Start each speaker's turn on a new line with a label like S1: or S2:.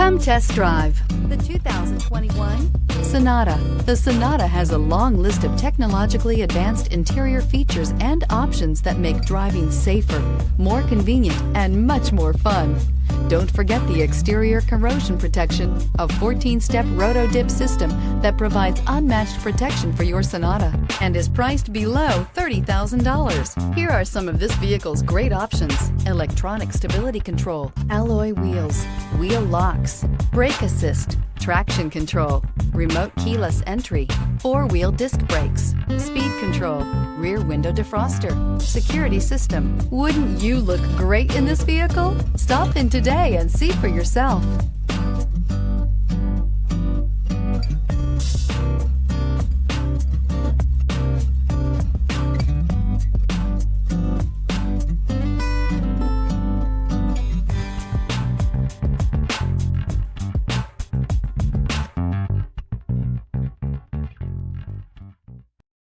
S1: Come test drive the 2021 Sonata. The Sonata has a long list of technologically advanced interior features and options that make driving safer, more convenient, and much more fun. Don't forget the exterior corrosion protection, a 14-step roto-dip system that provides unmatched protection for your Sonata and is priced below $30,000. Here are some of this vehicle's great options: electronic stability control, alloy wheels, wheel locks, brake assist, traction control, remote keyless entry, four-wheel disc brakes, speed control, rear window defroster, security system. Wouldn't you look great in this vehicle? Stop in today and see for yourself.